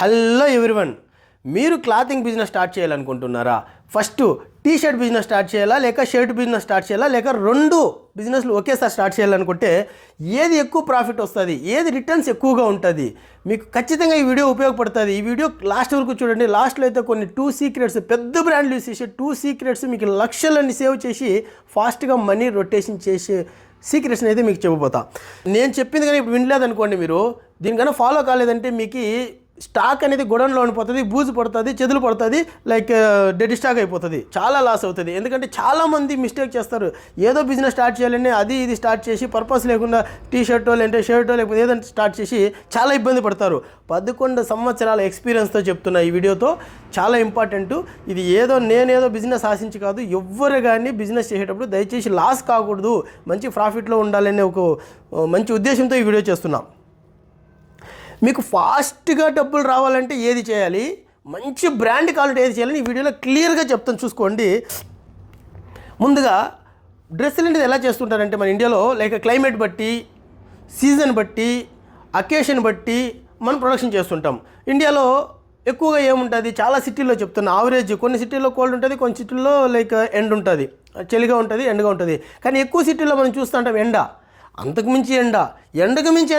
Hello everyone, మీరు clothing business start చేయాలనుకుంటున్నారా? First T shirt business start చేయాలా, లేక షర్ట్ బిజినెస్ స్టార్ట్ చేయాలా, లేక రెండు బిజినెస్లు ఒకేసారి స్టార్ట్ చేయాలనుకుంటే ఏది ఎక్కువ ప్రాఫిట్ వస్తుంది, ఏది రిటర్న్స్ ఎక్కువగా ఉంటుంది, మీకు ఖచ్చితంగా ఈ వీడియో ఉపయోగపడుతుంది. ఈ వీడియో లాస్ట్ వరకు చూడండి. లాస్ట్లో అయితే కొన్ని 2 సీక్రెట్స్, పెద్ద బ్రాండ్లు యూస్ చేసే 2 సీక్రెట్స్ మీకు లక్షలన్నీ సేవ్ చేసి ఫాస్ట్గా మనీ రొటేషన్ చేసే సీక్రెట్స్ని అయితే మీకు చెప్పబోతా. నేను చెప్పింది కానీ ఇప్పుడు వినలేదనుకోండి, మీరు దీనికన్నా ఫాలో కాలేదంటే మీకు స్టాక్ అనేది గొడవలో ఉండిపోతుంది, బూజు పడుతుంది, చెదులు పడుతుంది, లైక్ డెడ్ స్టాక్ అయిపోతుంది, చాలా లాస్ అవుతుంది. ఎందుకంటే చాలామంది మిస్టేక్ చేస్తారు. ఏదో బిజినెస్ స్టార్ట్ చేయాలని అది ఇది స్టార్ట్ చేసి పర్పస్ లేకుండా టీ షర్టో లేదంటే షర్టో లేకపోతే ఏదైనా స్టార్ట్ చేసి చాలా ఇబ్బంది పడతారు. 11 సంవత్సరాల ఎక్స్పీరియన్స్తో చెప్తున్నా ఈ వీడియోతో. చాలా ఇంపార్టెంట్ ఇది. నేనేదో బిజినెస్ ఆశించి కాదు, ఎవ్వరు కానీ బిజినెస్ చేసేటప్పుడు దయచేసి లాస్ కాకూడదు, మంచి ప్రాఫిట్లో ఉండాలనే ఒక మంచి ఉద్దేశంతో ఈ వీడియో చేస్తున్నాం. మీకు ఫాస్ట్గా డబ్బులు రావాలంటే ఏది చేయాలి, మంచి బ్రాండ్ కావాలంటే ఏది చేయాలని ఈ వీడియోలో క్లియర్గా చెప్తాను, చూసుకోండి. ముందుగా డ్రెస్సులు అనేది ఎలా చేస్తుంటారంటే మన ఇండియాలో లైక్ క్లైమేట్ బట్టి, సీజన్ బట్టి, అకేషన్ బట్టి మనం ప్రొడక్షన్ చేస్తుంటాం. ఇండియాలో ఎక్కువగా ఏముంటుంది, చాలా సిటీల్లో చెప్తున్నా ఆవరేజ్, కొన్ని సిటీల్లో కోల్డ్ ఉంటుంది, కొన్ని సిటీల్లో లైక్ ఎండ్ ఉంటుంది, చలిగా ఉంటుంది, ఎండగా ఉంటుంది. కానీ ఎక్కువ సిటీల్లో మనం చూస్తుంటాం ఎండ, అంతకుమించి ఎండకు మించి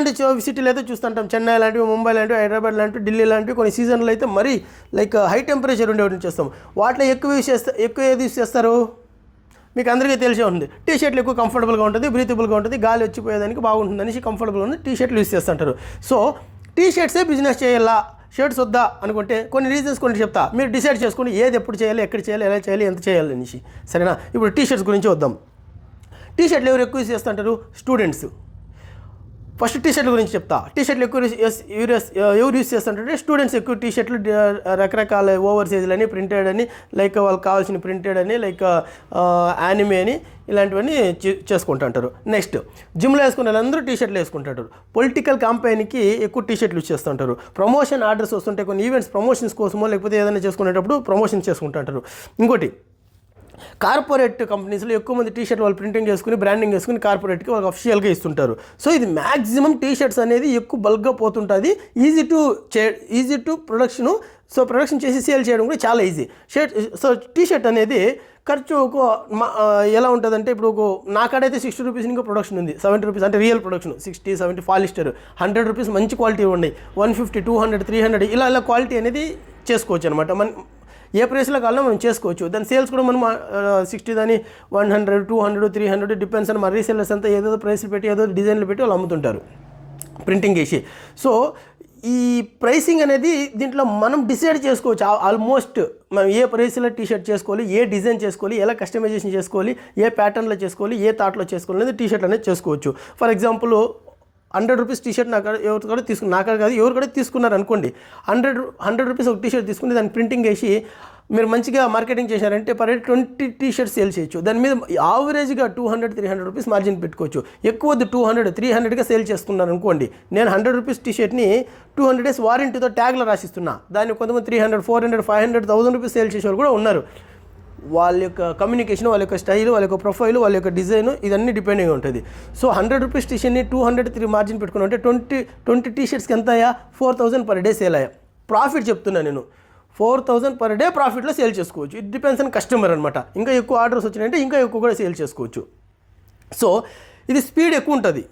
సిటీలు అయితే చూస్తుంటాం. చెన్నై లాంటివి, ముంబై లాంటివి, హైదరాబాద్ లాంటివి, ఢిల్లీ లాంటివి కొన్ని సీజన్లో అయితే మరీ లైక్ హై టెంపరేచర్ ఉండేవాటిని చేస్తాం. వాటిలో ఎక్కువ ఏది యూస్ చేస్తారు మీకు అందరికీ తెలిసే ఉంది. టీ షర్ట్లు ఎక్కువ కంఫర్టబుల్గా ఉంటుంది, బ్రీతబుల్గా ఉంటుంది, గాలి వచ్చిపోయేదానికి బాగుంటుంది అనేసి కంఫర్టబుల్గా ఉంది టీ షర్ట్లు యూస్ చేస్తుంటారు. సో టీ షర్ట్సే బిజినెస్ చేయాలా, షర్ట్స్ వద్దా అనుకుంటే కొన్ని రీజన్స్ కొన్ని చెప్తా, మీరు డిసైడ్ చేసుకుని ఏది ఎప్పుడు చేయాలి, ఎక్కడ చేయాలి, ఎలా చేయాలి, ఎంత చేయాలి అనేసి. సరేనా? ఇప్పుడు టీ షర్ట్స్ గురించి వద్దాం. టీ షర్ట్లు ఎవరు ఎక్కువ యూస్ చేస్తుంటారు? స్టూడెంట్స్. ఫస్ట్ టీ షర్ట్ల గురించి చెప్తా. టీ షర్ట్లు ఎక్కువ ఎవరు యూస్ చేస్తుంటారంటే స్టూడెంట్స్ ఎక్కువ టీ షర్ట్లు, రకరకాల ఓవర్ సైజులని, ప్రింటెడ్ అని, లైక్ వాళ్ళకి కావాల్సిన ప్రింటెడ్ అని, లైక్ యానిమే అని, ఇలాంటివన్నీ చేసుకుంటుంటారు. నెక్స్ట్ జిమ్లో వేసుకునే వాళ్ళందరూ టీ షర్ట్లు వేసుకుంటారు. పొలిటికల్ క్యాంపెయిన్కి ఎక్కువ టీ షర్ట్లు యూస్ చేస్తుంటారు. ప్రమోషన్ ఆర్డర్స్ వస్తుంటే కొన్ని ఈవెంట్స్ ప్రమోషన్స్ కోసమో లేకపోతే ఏదైనా చేసుకునేటప్పుడు ప్రమోషన్ చేసుకుంటుంటారు. ఇంకోటి కార్పొరేట్ కంపెనీస్లో ఎక్కువ మంది టీ షర్ట్ వాళ్ళు ప్రింటింగ్ చేసుకుని బ్రాండింగ్ చేసుకుని కార్పొరేట్కి వాళ్ళకి అఫిషియల్గా ఇస్తుంటారు. సో ఇది మ్యాక్సిమం టీ షర్ట్స్ అనేది ఎక్కువ బల్క్గా పోతుంటుంది. Easy to production. So production చేసి సేల్ చేయడం కూడా చాలా ఈజీ. టీ షర్ట్ అనేది ఖర్చు ఎలా ఉంటుందంటే, ఇప్పుడు నా కాడైతే 60 రూపీస్ ఇంకా ప్రొడక్షన్ ఉంది, 70 రూపీస్ అంటే రియల్ ప్రొడక్షన్, 60, 70 పాలిస్టర్, 100 రూపీస్ మంచి క్వాలిటీ ఉన్నాయి, 150, 200, 300 ఇలా క్వాలిటీ అనేది చేసుకోవచ్చు అనమాట. ఏ ప్రైస్లో కావాలో మనం చేసుకోవచ్చు. దాని సేల్స్ కూడా మనం 60 దాని 100, 200, 300 డిపెండ్స్ అని. మన రీసెల్లర్స్ అంతా ఏదో ప్రైస్లు పెట్టి ఏదో డిజైన్లు పెట్టి వాళ్ళు అమ్ముతుంటారు ప్రింటింగ్ వేసి. సో ఈ ప్రైసింగ్ అనేది దీంట్లో మనం డిసైడ్ చేసుకోవచ్చు. ఆల్మోస్ట్ మనం ఏ ప్రైస్లో టీ షర్ట్ చేసుకోవాలి, ఏ డిజైన్ చేసుకోవాలి, ఎలా కస్టమైజేషన్ చేసుకోవాలి, ఏ ప్యాటర్న్లో చేసుకోవాలి, ఏ థాట్లో చేసుకోవాలి అనేది టీ షర్ట్ అనేది చేసుకోవచ్చు. For example 100 rupees T shirt ఎవరు కూడా తీసుకుని, నాకాడ కాదు ఎవరు కూడా తీసుకున్నారు అనుకోండి, 100 రూపీస్ ఒక టీ షర్ట్ తీసుకుని దాన్ని ప్రింటింగ్ వేసి మీరు మంచిగా మార్కెటింగ్ చేశారంటే per day 20 T shirts sale చేయొచ్చు. దాని మీద యావరేజ్గా 200, 300 రూపీస్ మార్జిన్ పెట్టుకోవచ్చు. ఎక్కువ 200, 300గా సేల్ చేస్తున్నాను అనుకోండి. నేను 100 రూపీస్ టీ షర్ట్ని 200 డేస్ వారంటీతో ట్యాగ్లో రాసిస్తున్నా. దాన్ని కొంతమంది 300, 400, 500, 1000 రూపీస్ సేల్ చేసేవాళ్ళు కూడా ఉన్నారు. వాళ్ళ యొక్క కమ్యూనికేషన్, వాళ్ళ యొక్క స్టైల్, వాళ్ళ యొక్క ప్రొఫైల్, వాళ్ళ యొక్క డిజైన్ ఇదన్నీ డిపెండింగ్ ఉంటుంది. సో 100 రూపీస్ టీ షర్ట్ని 200 మార్జిన్ పెట్టుకుని అంటే 20 టీ షర్ట్స్కి ఎంత అయ్యా? 4000 పర్ డే సేల్ అయ్యా. ప్రాఫిట్ చెప్తున్నా నేను, 4000 పర్ డే ప్రాఫిట్లో సేల్ చేసుకోవచ్చు. ఇట్ డిపెండ్స్ ఆన్ కస్టమర్ అనమాట. ఇంకా ఎక్కువ ఆర్డర్స్ వచ్చినాయంటే ఇంకా ఎక్కువ కూడా సేల్ చేసుకోవచ్చు. సో ఇది స్పీడ్ ఎక్కువ ఉంటుంది,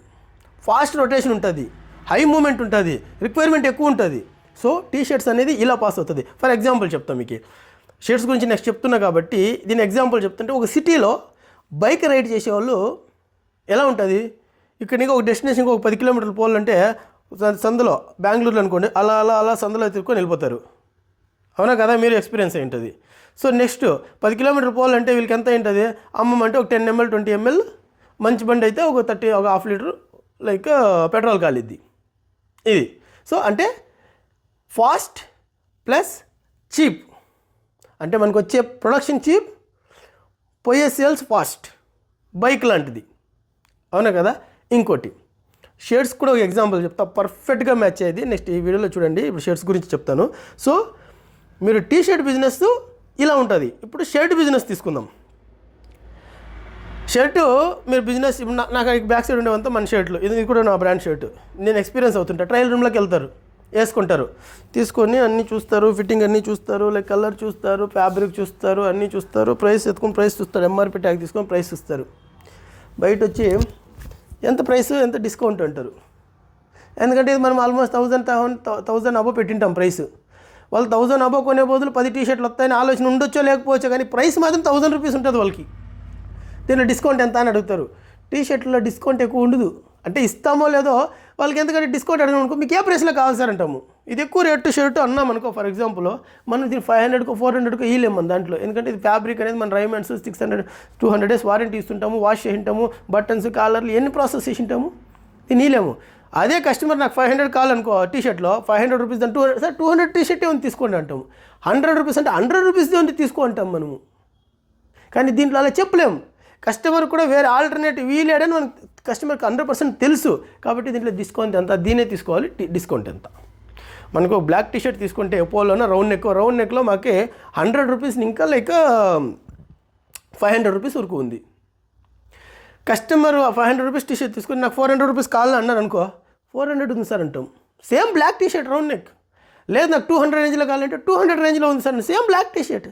ఫాస్ట్ రొటేషన్ ఉంటుంది, హై మూమెంట్ ఉంటుంది, రిక్వైర్మెంట్ ఎక్కువ ఉంటుంది. సో టీ షర్ట్స్ అనేది ఇలా పాస్ అవుతుంది. ఫర్ ఎగ్జాంపుల్ చెప్తాను మీకు, షర్ట్స్ గురించి నెక్స్ట్ చెప్తున్నా కాబట్టి దీని ఎగ్జాంపుల్ చెప్తుంటే, ఒక సిటీలో బైక్ రైడ్ చేసేవాళ్ళు ఎలా ఉంటుంది, ఇక్కడ నీకు ఒక డెస్టినేషన్కి ఒక 10 కిలోమీటర్లు పోవాలంటే సందులో, బెంగళూరులో అనుకోండి, అలా సందులో తిరుక్కొని వెళ్ళిపోతారు. అవునా కదా? మీరు ఎక్స్పీరియన్స్ అయి ఉంటుంది. సో నెక్స్ట్ 10 కిలోమీటర్లు పోవాలంటే వీళ్ళకి ఎంత ఉంటుంది, అమ్మమంటే ఒక 10 ml 20 ml, మంచి బండి అయితే ఒక 30, ఒక ½ లీటర్ లైక్ పెట్రోల్ కాలిద్ది ఇది. సో అంటే ఫాస్ట్ ప్లస్ చీప్, అంటే మనకు వచ్చే ప్రొడక్షన్ చీప్, పోయే సేల్స్ ఫాస్ట్, బైక్ లాంటిది. అవునా కదా? ఇంకోటి షర్ట్స్ కూడా ఒక ఎగ్జాంపుల్ చెప్తా, పర్ఫెక్ట్గా మ్యాచ్ అయ్యేది. నెక్స్ట్ ఈ వీడియోలో చూడండి. ఇప్పుడు షర్ట్స్ గురించి చెప్తాను. సో మీరు టీ షర్ట్ బిజినెస్ ఇలా ఉంటుంది. ఇప్పుడు షర్ట్ బిజినెస్ తీసుకుందాం. షర్టు మీరు బిజినెస్, ఇప్పుడు నాకు బ్యాక్ సైడ్ ఉండేవంతా మన షర్ట్లు, ఇది కూడా నా బ్రాండ్ షర్ట్. నేను ఎక్స్పీరియన్స్ అవుతుంటా. ట్రయల్ రూమ్లోకి వెళ్తారు, వేసుకుంటారు. తీసుకొని అన్నీ చూస్తారు, ఫిట్టింగ్ అన్నీ చూస్తారు, లైక్ కలర్ చూస్తారు, ఫ్యాబ్రిక్ చూస్తారు, అన్నీ చూస్తారు, ప్రైస్ ఎత్తుకొని ప్రైస్ చూస్తారు, ఎంఆర్పి ట్యాగ్ తీసుకొని ప్రైస్ చూస్తారు. బయట వచ్చి ఎంత ప్రైస్ ఎంత డిస్కౌంట్ అంటారు. ఎందుకంటే ఇది మనం ఆల్మోస్ట్ 1000 అబో పెట్టింటాం ప్రైస్. వాళ్ళు 1000 అబో కొనే బదులు 10 టీ-షర్ట్లు వస్తాయని ఆలోచన ఉండొచ్చో లేకపోవచ్చో, కానీ ప్రైస్ మాత్రం 1000 రూపీస్ ఉంటుంది వాళ్ళకి. దీనిలో డిస్కౌంట్ ఎంత అని అడుగుతారు. టీ-షర్ట్లో డిస్కౌంట్ ఎక్కువ ఉండదు. అంటే ఇస్తామో లేదో వాళ్ళకి, ఎందుకంటే డిస్కౌంట్ అడిగిన అనుకో మీకు ఏ ప్రైస్లో కావాలి సార్ అంటాము. ఇది ఎక్కువ రేటు షర్ట్ అన్నాం అనుకో, ఫర్ ఎగ్జాంపుల్ మనం దీన్ని 500కో 400కో ఇవ్వలేము మన దాంట్లో. ఎందుకంటే ఇది ఫ్యాబ్రిక్ అనేది మన రైమండ్స్ 600 200 డేస్ వారంటీ ఇస్తుంటాము, వాష్ చేసింటాము, బటన్స్ కాలర్లు ఎన్ని ప్రాసెస్ చేసింటాము, దీన్ని ఇవ్వలేము. అదే కస్టమర్ నాకు 500 కావాలనుకో టీ-షర్ట్లో 500 రూపీస్ దాని 200 సార్ 200 టీ-షర్టే ఉంది తీసుకోండి అంటాము. 100 రూపీస్ అంటే 100 రూపీస్దే ఉంది తీసుకో అంటాం మనము. కానీ దీంట్లో అలా చెప్పలేము. కస్టమర్ కూడా వేరే ఆల్టర్నేటివ్ వీలేడని మనకు కస్టమర్కి 100% తెలుసు. కాబట్టి దీంట్లో డిస్కౌంట్ ఎంత, దీనే తీసుకోవాలి. డిస్కౌంట్ ఎంత. మనకు బ్లాక్ టీ-షర్ట్ తీసుకుంటే పోలోన రౌండ్ నెక్లో మాకే 100 రూపీస్ ఇంకా లైక్ 500 రూపీస్ వరకు ఉంది. కస్టమర్ 500 రూపీస్ టీ-షర్ట్ తీసుకుని నాకు 400 రూపీస్ కావాలని అన్నారు అనుకో, 400 ఉంది సార్ అంటాం. Same black T-shirt round neck. లేదు నాకు 200 రేంజ్లో కావాలంటే 200 రేంజ్లో ఉంది సార్, సేమ్ బ్లాక్ టీ-షర్ట్.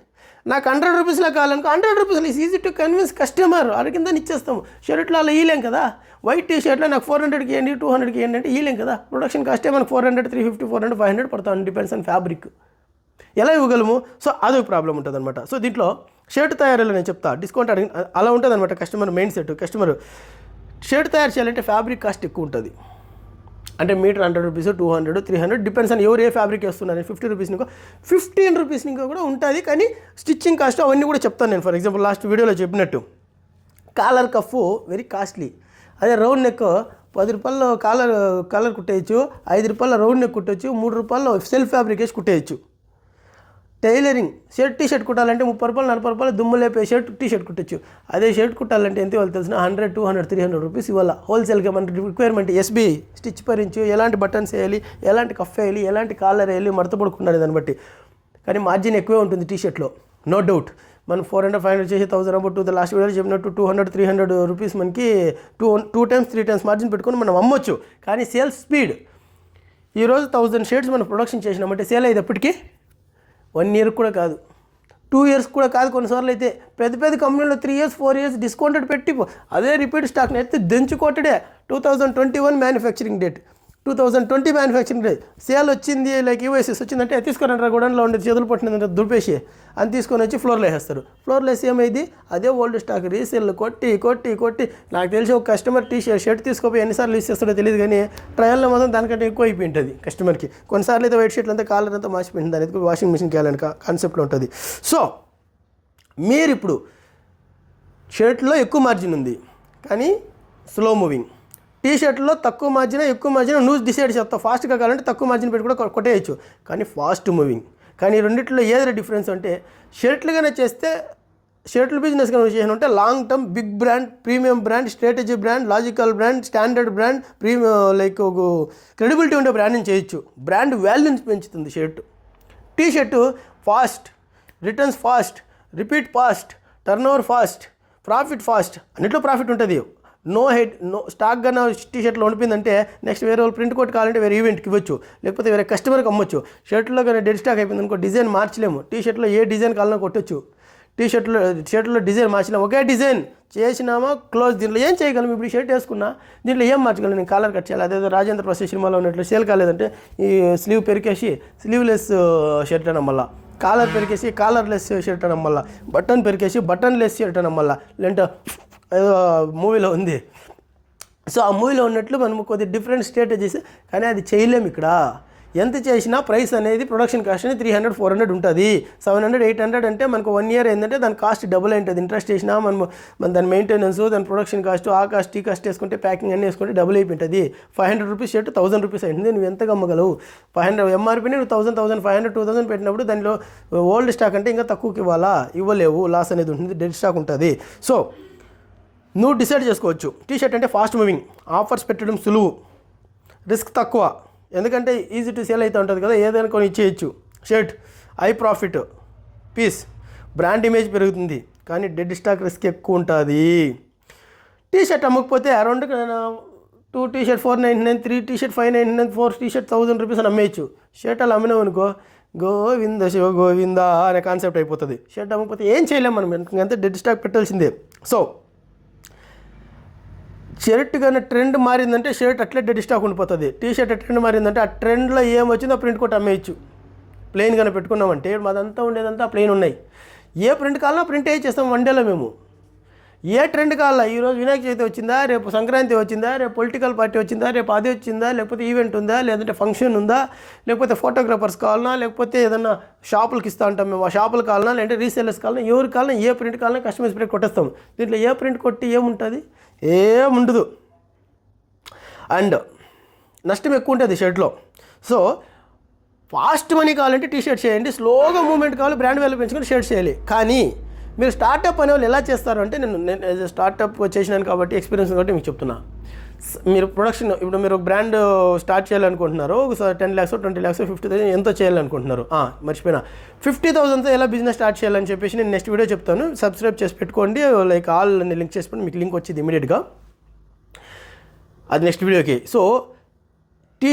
నాకు 100 రూపీస్లో కావాలనుకో 100 రూపీస్లో. Easy to convince customer. అడిగిందా ఇచ్చేస్తాము. షర్ట్లో అలా ఇవ్వలేం కదా. వైట్ టీ-షర్ట్లో నాకు 400కి ఇవ్వండి 200కి ఇవ్వండి అంటే ఇవ్వలేం కదా. ప్రొడక్షన్ కాస్టే మనకు 400 350 400 500 పడతాం, డిపెండ్స్ ఆన్ ఫ్యాబ్రిక్. ఎలా ఇవ్వగలము? సో అదొక ప్రాబ్లం ఉంటుంది అనమాట. సో దీంట్లో షర్ట్ తయారీలో నేను చెప్తా, డిస్కౌంట్ అడిగి అలా ఉంటుంది అనమాట customer mind set. Customer shirt తయారు చేయాలంటే ఫ్యాబ్రిక్ కాస్ట్ ఎక్కువ ఉంటుంది. అంటే మీటర్ 100 రూపీస్ 200 300 డిపెండ్స్ ఆన్ ఎవరు ఏ ఫ్యాబ్రిక్ వేస్తున్నారు. 50 రూపీస్ ఇంకో 15 రూపీస్ ఇంకో కూడా ఉంటుంది. కానీ స్టిచ్చింగ్ కాస్ట్ అవన్నీ కూడా చెప్తాను నేను. ఫర్ ఎగ్జాంపుల్ లాస్ట్ వీడియోలో చెప్పినట్టు కాలర్ కఫ్ వెరీ కాస్ట్లీ. అదే రౌండ్ నెక్ 10 రూపాయల్లో కాలర్ కుట్టేయచ్చు, 5 రూపాయల రౌండ్ నెక్ కుట్టచ్చు, 3 రూపాయల్లో సెల్ఫ్ ఫ్యాబ్రిక్ వేసి కుట్టేయచ్చు. టైలరింగ్ షర్ట్ టీ-షర్ట్ కుట్టాలంటే 30 రూపాయలు 40 రూపాయలు దుమ్ము లేపే టీ-షర్ట్ కుట్టచ్చు. అదే షర్ట్ కుట్టాలంటే ఎంత వాళ్ళు తెలిసిన 100 200 300 రూపీస్ ఇవ్వాలి. హోల్సేల్గా మన రిక్వైర్మెంట్ ఎస్బీ స్టిచ్ పరించు, ఎలాంటి బటన్స్ వేయాలి, ఎలాంటి కఫ్ వేయాలి, ఎలాంటి కాలర్ వేయాలి, మడత పడుకున్నాడు దాన్ని బట్టి. కానీ మార్జిన్ ఎక్కువే ఉంటుంది టీ-షర్ట్లో, నో డౌట్. మనం 400 500 చేసి 1000 అబౌట్ లాస్ట్ వీడియోలో చెప్పినట్టు 200 300 రూపీస్ మనకి 2 times 3 times మార్జిన్ పెట్టుకొని మనం అమ్మొచ్చు. కానీ సేల్స్ స్పీడ్ ఈరోజు 1000 షర్ట్స్ మనం ప్రొడక్షన్ చేసినామంటే సేల్ అయ్యేది ఎప్పటికీ 1 year కూడా కాదు, 2 years కూడా కాదు. కొన్నిసార్లు అయితే పెద్ద కంపెనీలో 3 years 4 years డిస్కౌంటెడ్ పెట్టి అదే రిపీట్ స్టాక్ని అయితే దంచుకొట్టడే. 2021 manufacturing date, 2020 manufacturing date sale వచ్చింది, లైక్ యూఎస్ఎస్ వచ్చిందంటే తీసుకురంటారు గోడౌన్లో ఉండేది, చేతులు పట్టినంటే దులిపేసి అని తీసుకొని వచ్చి ఫ్లోర్లో వేసేస్తారు. ఫ్లోర్లో వేసి ఏమైంది, అదే ఓల్డ్ స్టాక్ రీసేల్ కొట్టి నాకు తెలిసి ఒక కస్టమర్ షర్ట్ తీసుకోపోయి ఎన్నిసార్లు యూస్ చేస్తాడో తెలియదు. కానీ ట్రయల్లో మాత్రం దానికంటే ఎక్కువ అయిపోయి ఉంటుంది కస్టమర్కి. కొన్నిసార్లు అయితే వైట్ షర్ట్లు అంతా కాలర్ అంతా మార్చిపోయింది, దాని ఎత్తుకు వాషింగ్ మిషన్కి వెళ్ళాలని కాన్సెప్ట్లో ఉంటుంది. సో మీరు ఇప్పుడు షర్ట్లో ఎక్కువ మార్జిన్ ఉంది కానీ స్లో మూవింగ్, టీ-షర్ట్లో తక్కువ మార్జిన్ ఎక్కువ మార్జిన్ నువ్వు డిసైడ్ చేస్తావు. ఫాస్ట్గా కావాలంటే తక్కువ మార్జిన్ పెట్టి కూడా కొట్టేయచ్చు, కానీ ఫాస్ట్ మూవింగ్. కానీ రెండిట్లో ఏదైనా డిఫరెన్స్ అంటే షర్ట్లుగానే చేస్తే షర్ట్లు బిజినెస్గా చేసిన ఉంటే long term big brand, premium brand, strategy brand, logical brand, standard brand, like credibility ఉండే బ్రాండ్ని చేయొచ్చు. బ్రాండ్ వాల్యూని పెంచుతుంది shirt. T-shirt fast, returns fast, repeat fast, turn over fast, profit fast, అన్నిట్లో ప్రాఫిట్ ఉంటుంది. నో స్టాక్ కన్నా టీ-షర్ట్లో ఉండిపోయిందంటే నెక్స్ట్ వేరే వాళ్ళు ప్రింట్ కోట్ కావాలంటే వేరే ఈవెంట్కి ఇవ్వచ్చు, లేకపోతే వేరే కస్టమర్కి అమ్మొచ్చు. షర్ట్లో కానీ డెడ్ స్టాక్ అయిపోయింది అనుకో డిజైన్ మార్చలేము. టీ-షర్ట్లో ఏ డిజైన్ కావాలన్నా కొట్టచ్చు. షర్ట్లో డిజైన్ మార్చినా ఒకే డిజైన్ చేసినామా క్లోజ్. దీంట్లో ఏం చేయగలం? ఇప్పుడు ఈ షర్ట్ వేసుకున్నా దీంట్లో ఏం మార్చగలను? నేను కాలర్ కట్ చేయాలి. అదేదో రాజేంద్ర ప్రసాద్ సినిమాలో ఉన్నట్లు సేల్ కాలేదంటే ఈ స్లీవ్ పెరికేసి స్లీవ్లెస్ షర్ట్ అన్న మళ్ళీ, కాలర్ పెరికేసి కాలర్లెస్ షర్ట్ అన్న మళ్ళీ, బటన్ పెరికేసి బటన్లెస్ షర్ట్ అన్న మళ్ళీ, లేదంటే ఏదో మూవీలో ఉంది. సో ఆ మూవీలో ఉన్నట్లు మనం కొద్దిగా డిఫరెంట్ స్ట్రాటజీస్, కానీ అది చేయలేము ఇక్కడ. ఎంత చేసినా ప్రైస్ అనేది ప్రొడక్షన్ కాస్ట్ అనేది 300 400 ఉంటుంది. 700 800 అంటే మనకు 1 year ఏంటంటే దాని కాస్ట్ డబుల్ ఉంటుంది. ఇంట్రెస్ట్ చేసినా మన దాని మెయింటెనెన్స్, దాని ప్రొడక్షన్ కాస్ట్, ఆ కాస్ట్ ఈ కాస్ట్ వేసుకుంటే ప్యాకింగ్ అన్నీ వేసుకుంటే డబుల్ అయిపోతుంది. 500 రూపీస్ షర్ట్ 1000 రూపీస్ అవుతుంది. నువ్వు ఎంత అమ్మగలవు? 500 ఎంఆర్పీని నువ్వు 1000 1500 2000 పెట్టినప్పుడు దానిలో ఓల్డ్ స్టాక్ అంటే ఇంకా తక్కువకి ఇవ్వలేవు. లాస్ అనేది ఉంటుంది, డెడ్ స్టాక్ ఉంటుంది. సో నువ్వు డిసైడ్ చేసుకోవచ్చు. టీ-షర్ట్ అంటే ఫాస్ట్ మూవింగ్, ఆఫర్స్ పెట్టడం సులువు, రిస్క్ తక్కువ, ఎందుకంటే ఈజీ టు సేల్ అయితే ఉంటుంది కదా, ఏదైనా కొని ఇచ్చేయచ్చు. Shirt high profit, piece, brand image పెరుగుతుంది, కానీ డెడ్ స్టాక్ రిస్క్ ఎక్కువ ఉంటుంది. టీ-షర్ట్ అమ్మకపోతే around 2 T-shirt 499, 3 T-shirt 599, 4 T-shirt 1000 rupees అని అమ్మేయచ్చు. షర్ట్ అలా అమ్మినాం అనుకో గోవింద శివ గోవింద అనే కాన్సెప్ట్ అయిపోతుంది. షర్ట్ అమ్మకపోతే ఏం చేయలేం మనం, అంతా డెడ్ స్టాక్ పెట్టాల్సిందే. సో షర్ట్ కానీ ట్రెండ్ మారిందంటే షర్ట్ అట్లే డెడ్ స్టాక్ ఉండిపోతుంది. టీ-షర్ట్ ట్రెండ్ మారిందంటే ఆ ట్రెండ్లో ఏం వచ్చిందో ప్రింట్ కొట్టి అమ్మేయచ్చు. ప్లెయిన్ కానీ పెట్టుకున్నామంటే మాదంతా ఉండేదంతా ప్లెయిన్ ఉన్నాయి. ఏ ప్రింట్ కావాలన్నా ప్రింట్ చేస్తాం వన్ డేలో మేము. ఏ ట్రెండ్ కావాలా, ఈరోజు వినాయక చవితి వచ్చిందా, రేపు సంక్రాంతి వచ్చిందా, రేపు పొలిటికల్ పార్టీ వచ్చిందా, రేపు అది వచ్చిందా, లేకపోతే ఈవెంట్ ఉందా, లేదంటే ఫంక్షన్ ఉందా, లేకపోతే ఫోటోగ్రాఫర్స్ కావాలన్నా, లేకపోతే ఏదన్నా షాపులకి ఇస్తూ ఉంటాం మేము, ఆ షాపులు కావాలన్నా, లేదంటే రీసేలర్స్ కావాలన్నా, ఎవరు కావాలన్నా ఏ ప్రింట్ కావాలన్నా కస్టమైజ్ ప్రింట్ కొట్టేస్తాం. దీంట్లో ఏ ప్రింట్ కొట్టి ఏముంటుంది, ఏముండదు. అండ్ నష్టం ఎక్కువ ఉంటుంది షర్ట్లో. సో ఫాస్ట్ మనీ కావాలంటే టీ-షర్ట్ చేయండి, స్లోగా మూవ్మెంట్ కావాలి, బ్రాండ్ వాల్యూ పెంచుకొని షర్ట్ చేయాలి. కానీ మీరు స్టార్టప్ అనే వాళ్ళు ఎలా చేస్తారు అంటే, నేను స్టార్టప్ చేసినాను కాబట్టి ఎక్స్పీరియన్స్ కాబట్టి మీకు చెప్తున్నా. మీరు ప్రొడక్షన్ ఇప్పుడు మీరు బ్రాండ్ స్టార్ట్ చేయాలనుకుంటున్నారు, 10 lakhs 20 lakhs 50,000 ఎంతో చేయాలనుకుంటున్నారు. మర్చిపోయినా 50,000తో ఎలా బిజినెస్ స్టార్ట్ చేయాలని చెప్పేసి నేను నెక్స్ట్ వీడియో చెప్తాను. సబ్స్క్రైబ్ చేసి పెట్టుకోండి, లైక్ ఆల్ అని లింక్ చేసి మీకు లింక్ వచ్చింది ఇమీడియట్గా, అది నెక్స్ట్ వీడియోకి. సో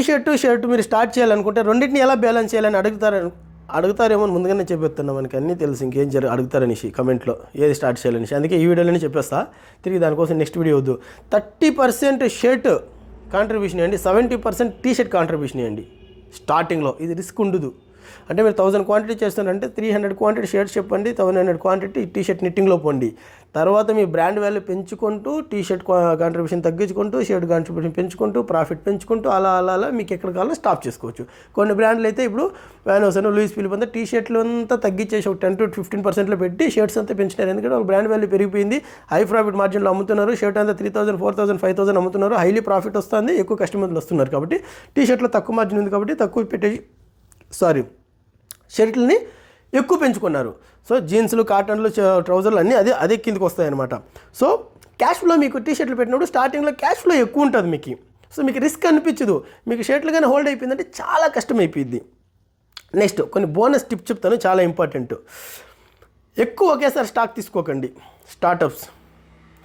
షర్ట్ మీరు స్టార్ట్ చేయాలనుకుంటే రెండింటిని ఎలా బ్యాలెన్స్ చేయాలని అడుగుతారేమో ముందుగానే చెప్పేస్తున్నాం. మనకి అన్నీ తెలుసు, ఇంకేం అడుగుతారనేసి కమెంట్లో ఏది స్టార్ట్ చేయాలనేసి. అందుకే ఈ వీడియోలోనే చెప్పేస్తా. తిరిగి దానికోసం నెక్స్ట్ వీడియో వద్దు. 30% షర్ట్ కాంట్రిబ్యూషన్ ఇవ్వండి, 70% టీ-షర్ట్ కాంట్రిబ్యూషన్ ఇవ్వండి స్టార్టింగ్లో. ఇది రిస్క్ ఉండదు. అంటే మీరు 1000 క్వాంటిటీ చేస్తున్నారంటే 300 క్వాంటిటీ షర్ట్స్ చెప్పండి, 1100 క్వాంటిటీ టీ-షర్ట్ నిట్టింగ్లో పోండి. తర్వాత మీ బ్రాండ్ వాల్యూ పెంచుకుంటూ, టీ-షర్ట్ కాంట్రిబ్యూషన్ తగ్గించుకుంటూ, షర్ట్ కాంట్రిబ్యూషన్ పెంచుకుంటూ, ప్రాఫిట్ పెంచుకుంటూ అలా మీకు ఎక్కడ కావాలో స్టాప్ చేసుకోవచ్చు. కొన్ని బ్రాండ్లు అయితే ఇప్పుడు వ్యానోస్ అని, లూయిస్ ఫిలిప్ అంతా టీ-షర్ట్లు అంతా తగ్గించేసి ఒక 10 to 15% పెట్టి షర్ట్స్ అంతా పెంచినారు. ఎందుకంటే వాళ్ళ బ్రాండ్ వాల్యూ పెరిగిపోయింది, హై ప్రాఫిట్ మార్జిన్లో అమ్ముతున్నారు. షర్ట్ అంతా 3,000, 4,000, 5,000 అమ్ముతున్నారు, హైలీ ప్రాఫిట్ వస్తుంది, ఎక్కువ కస్టమర్లు వస్తున్నారు. కాబట్టి టీ-షర్ట్లో తక్కువ మార్జిన్ ఉంది కాబట్టి తక్కువ పెట్టేసి షర్ట్లని ఎక్కువ పెంచుకున్నారు. సో జీన్స్లు, కాటన్లు, ట్రౌజర్లు అన్నీ అదే కిందకి వస్తాయన్నమాట. సో క్యాష్ ఫ్లో మీకు టీ-షర్ట్లు పెట్టినప్పుడు స్టార్టింగ్లో క్యాష్ ఫ్లో ఎక్కువ ఉంటుంది మీకు. సో మీకు రిస్క్ అనిపించదు. మీకు షర్ట్లు కానీ హోల్డ్ అయిపోయిందంటే చాలా కష్టం అయిపోయింది. నెక్స్ట్ కొన్ని బోనస్ టిప్ చెప్తాను, చాలా ఇంపార్టెంట్. ఎక్కువ ఒకేసారి స్టాక్ తీసుకోకండి స్టార్టప్స్,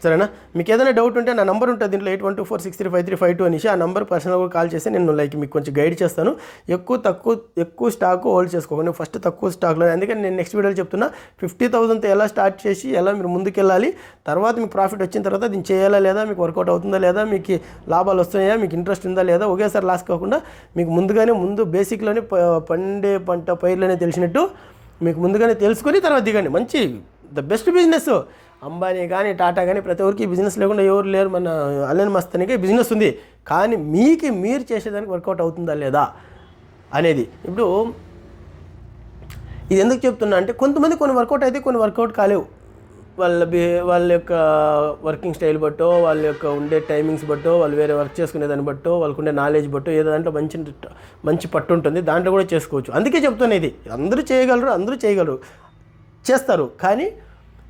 సరేనా? మీకు ఏదైనా డౌట్ ఉంటే నా నెంబర్ ఉంటుంది దీంట్లో 8124635352 అనేసి. ఆ నెంబర్ పర్సనల్గా కాల్ చేసి నేను మీకు కొంచెం గైడ్ చేస్తాను. ఎక్కువ స్టాక్ హోల్డ్ చేసుకోకండి, ఫస్ట్ తక్కువ స్టాక్లో. అందుకని నేను నెక్స్ట్ వీడియోలో చెప్తున్నా 50,000తో ఎలా స్టార్ట్ చేసి ఎలా మీరు ముందుకెళ్ళాలి, తర్వాత మీకు ప్రాఫిట్ వచ్చిన తర్వాత దీన్ని చేయాలా లేదా, మీకు వర్కౌట్ అవుతుందా లేదా, మీకు లాభాలు వస్తున్నాయా, మీకు ఇంట్రెస్ట్ ఉందా లేదా, ఒకేసారి లాస్ కాకుండా మీకు ముందు బేసిక్లోనే పండే పంట పైర్లోనే తెలిసినట్టు మీకు ముందుగానే తెలుసుకొని తర్వాత దిగండి. మంచి ద బెస్ట్ బిజినెస్. అంబానీ కానీ టాటా కానీ ప్రతి ఒక్కరికి బిజినెస్ లేకుండా ఎవరు లేరు. మన అలెన్ మస్తానికి బిజినెస్ ఉంది, కానీ మీరు చేసేదానికి వర్కౌట్ అవుతుందా లేదా అనేది. ఇప్పుడు ఇది ఎందుకు చెప్తున్నా అంటే కొంతమంది కొన్ని వర్కౌట్ అయితే కొన్ని వర్కౌట్ కాలేవు. వాళ్ళ యొక్క వర్కింగ్ స్టైల్ బట్టో, వాళ్ళ యొక్క ఉండే టైమింగ్స్ బట్టో, వాళ్ళు వేరే వర్క్ చేసుకునేదాన్ని బట్టో, వాళ్ళకు ఉండే నాలెడ్జ్ బట్టో, ఏదో దాంట్లో మంచి పట్టు ఉంటుంది, దాంట్లో కూడా చేసుకోవచ్చు. అందుకే చెప్తున్నా ఇది అందరూ చేయగలరు చేస్తారు. కానీ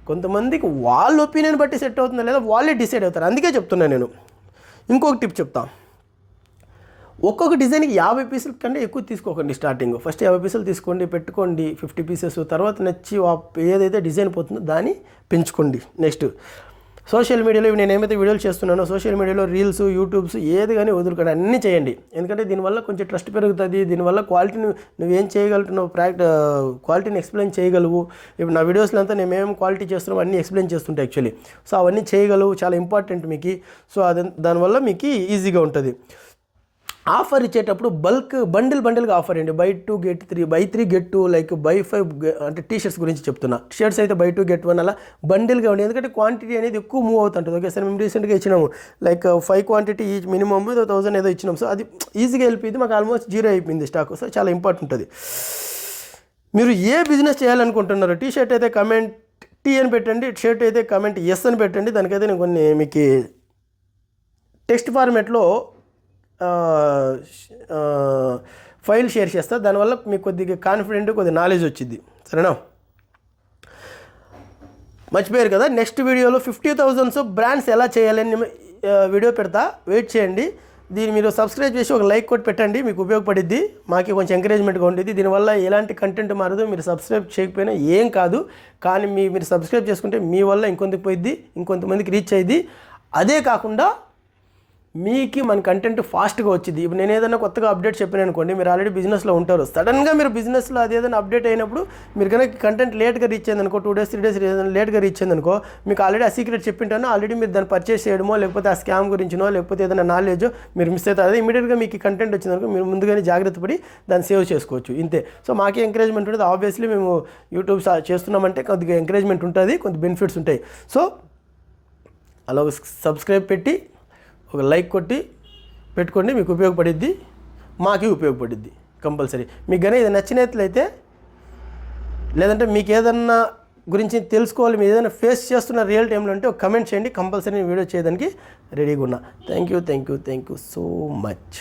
కొంతమందికి వాళ్ళ ఒపీనియన్ బట్టి సెట్ అవుతుందా లేదా వాళ్ళే డిసైడ్ అవుతారు. అందుకే చెప్తున్నాను నేను. ఇంకొక టిప్ చెప్తా. ఒక్కొక్క డిజైన్కి 50 పీసుల కంటే ఎక్కువ తీసుకోకండి. స్టార్టింగ్ ఫస్ట్ 50 పీసులు తీసుకోండి, పెట్టుకోండి 50 పీసెస్. తర్వాత నచ్చి ఏదైతే డిజైన్ పోతుందో దాన్ని పెంచుకోండి. నెక్స్ట్ సోషల్ మీడియాలో నేను ఏమైతే వీడియోలు చేస్తున్నానో సోషల్ మీడియాలో రీల్స్, యూట్యూబ్స్ ఏది కానీ వదులుకోండి, అన్నీ చేయండి. ఎందుకంటే దీనివల్ల కొంచెం ట్రస్ట్ పెరుగుతుంది. దీనివల్ల క్వాలిటీని నువ్వేం చేయగలుగుతున్నావు, క్వాలిటీని ఎక్స్ప్లెయిన్ చేయగలవు. ఇప్పుడు నా వీడియోస్లో అంతా నేను ఏమేమి క్వాలిటీ చేస్తున్నావు అన్నీ ఎక్స్ప్లెయిన్ చేస్తుంటాయి యాక్చువల్లీ. సో అవన్నీ చేయగలవు, చాలా ఇంపార్టెంట్ మీకు. సో దానివల్ల మీకు ఈజీగా ఉంటుంది. ఆఫర్ ఇచ్చేటప్పుడు బండిల్గా ఆఫర్ అండి. buy 2 get 3, buy 3 get 2, like buy 5 అంటే టీ-షర్ట్స్ గురించి చెప్తున్నా. షర్ట్స్ అయితే buy 2 get 1 అలా బండిల్గా ఉండి, ఎందుకంటే క్వాంటిటీ అనేది ఎక్కువ మూవ్ అవుతుంటుంది. ఓకేసారి మేము రీసెంట్గా ఇచ్చినాము లైక్ 5 క్వాంటిటీ మినిమమ్ 1000 ఏదో ఇచ్చినాం. సో అది ఈజీగా వెళ్ళిపోయింది, మాకు ఆల్మోస్ట్ 0 అయిపోయింది స్టాక్. సో చాలా ఇంపార్టెంట్ అది. మీరు ఏ బిజినెస్ చేయాలనుకుంటున్నారు, టీ-షర్ట్ అయితే కమెంట్ టీ అని పెట్టండి, షర్ట్ అయితే కమెంట్ ఎస్ అని పెట్టండి. దానికైతే నేను కొన్ని మీకు టెక్స్ట్ ఫార్మేట్లో ఫైల్ షేర్ చేస్తా. దానివల్ల మీకు కొద్దిగా కాన్ఫిడెంట్, కొద్దిగా నాలెడ్జ్ వచ్చింది, సరేనా? మర్చిపోయారు కదా. నెక్స్ట్ వీడియోలో 50,000 బ్రాండ్స్ ఎలా చేయాలని వీడియో పెడతా, వెయిట్ చేయండి. దీన్ని మీరు సబ్స్క్రైబ్ చేసి ఒక లైక్ కొట్టి పెట్టండి, మీకు ఉపయోగపడిద్ది, మాకు కొంచెం ఎంకరేజ్మెంట్గా ఉండేది. దీనివల్ల ఎలాంటి కంటెంట్ మారదు. మీరు సబ్స్క్రైబ్ చేయకపోయినా ఏం కాదు, కానీ మీరు సబ్స్క్రైబ్ చేసుకుంటే మీ వల్ల ఇంకొంతమందికి రీచ్ అయ్యింది. అదే కాకుండా మీకు మన కంటెంట్ ఫాస్ట్గా వచ్చింది. ఇప్పుడు నేను ఏదైనా కొత్తగా అప్డేట్ చెప్పాను అనుకోండి, మీరు ఆల్రెడీ బిజినెస్లో ఉంటారు, సడన్గా మీరు బిజినెస్లో అది ఏదైనా అప్డేట్ అయినప్పుడు మీరు కనుక కంటెంట్ లేట్గా రీచ్ అయింది అనుకో, 2 days 3 days లేట్గా రీచ్ అయింది అనుకో, మీకు ఆల్రెడీ ఆ సీక్రెట్ చెప్పింటానో ఆల్రెడీ మీరు దాన్ని పర్చేస్ చేయడమో లేకపోతే ఆ స్కామ్ గురించినో లేకపోతే ఏదైనా నాలెడ్జ్ మీరు మిస్ అవుతారు. అదే ఇమీడియట్గా మీకు ఈ కంటెంట్ వచ్చిందనుకో మీరు ముందుగానే జాగ్రత్త పడి దాన్ని సేవ్ చేసుకోవచ్చు. ఇంతే. సో మాకే ఎంకరేజ్మెంట్ ఉంటుంది. ఆబ్వియస్లీ మేము యూట్యూబ్ చేస్తున్నామంటే కొద్దిగా ఎంకరేజ్మెంట్ ఉంటుంది, కొంత బెనిఫిట్స్ ఉంటాయి. సో అలా సబ్స్క్రైబ్ పెట్టి ఒక లైక్ కొట్టి పెట్టుకోండి, మీకు ఉపయోగపడిద్ది, మాకే ఉపయోగపడిద్ది కంపల్సరీ. మీకు కానీ ఇది నచ్చినట్లయితే లేదంటే మీకు ఏదన్నా గురించి తెలుసుకోవాలి, మీరు ఏదైనా ఫేస్ చేస్తున్న రియల్ టైంలో అంటే ఒక కమెంట్ చేయండి, కంపల్సరీ వీడియో చేయడానికి రెడీగా ఉన్నా. Thank you so much.